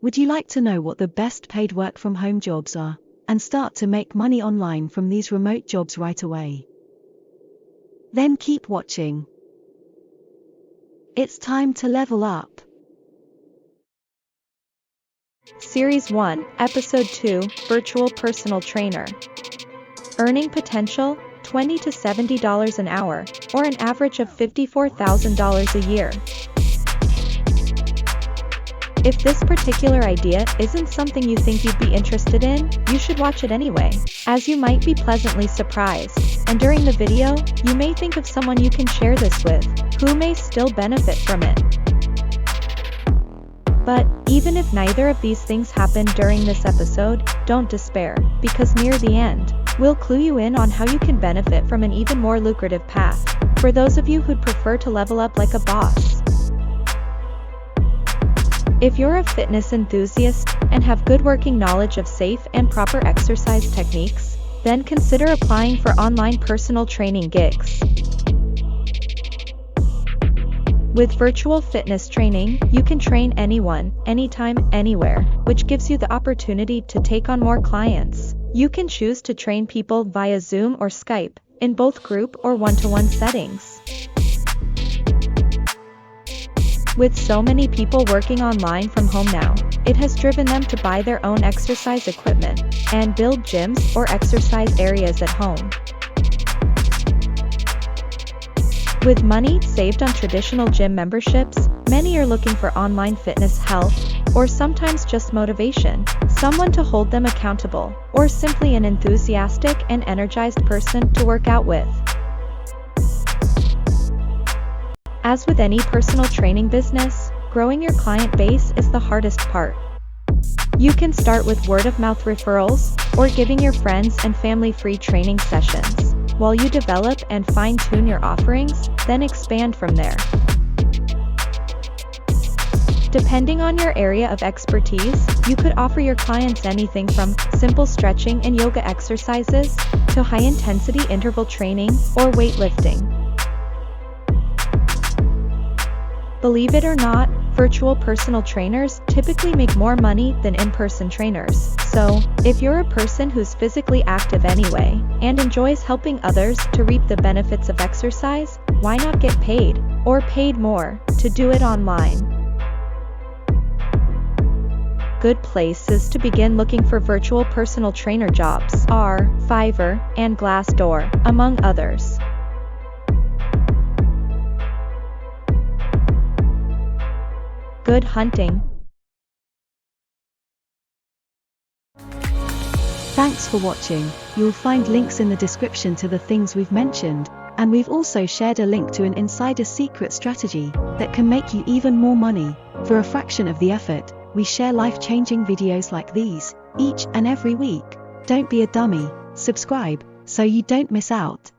Would you like to know what the best paid work from home jobs are, and start to make money online from these remote jobs right away? Then keep watching. It's time to level up. Series 1, Episode 2, Virtual Personal Trainer. Earning potential, $20 to $70 an hour, or an average of $54,000 a year. If this particular idea isn't something you think you'd be interested in, you should watch it anyway, as you might be pleasantly surprised, and during the video, you may think of someone you can share this with, who may still benefit from it. But, even if neither of these things happen during this episode, don't despair, because near the end, we'll clue you in on how you can benefit from an even more lucrative path, for those of you who'd prefer to level up like a boss. If you're a fitness enthusiast, and have good working knowledge of safe and proper exercise techniques, then consider applying for online personal training gigs. With virtual fitness training, you can train anyone, anytime, anywhere, which gives you the opportunity to take on more clients. You can choose to train people via Zoom or Skype, in both group or one-to-one settings. With so many people working online from home now, it has driven them to buy their own exercise equipment, and build gyms or exercise areas at home. With money saved on traditional gym memberships, many are looking for online fitness help, or sometimes just motivation, someone to hold them accountable, or simply an enthusiastic and energized person to work out with. As with any personal training business, growing your client base is the hardest part. You can start with word-of-mouth referrals, or giving your friends and family free training sessions, while you develop and fine-tune your offerings, then expand from there. Depending on your area of expertise, you could offer your clients anything from simple stretching and yoga exercises, to high-intensity interval training, or weightlifting. Believe it or not, virtual personal trainers typically make more money than in-person trainers. So, if you're a person who's physically active anyway, and enjoys helping others to reap the benefits of exercise, why not get paid, or paid more, to do it online? Good places to begin looking for virtual personal trainer jobs are Fiverr and Glassdoor, among others. Good hunting. Thanks for watching. You'll find links in the description to the things we've mentioned, and we've also shared a link to an insider secret strategy that can make you even more money for a fraction of the effort. We share life-changing videos like these each and every week. Don't be a dummy, subscribe so you don't miss out.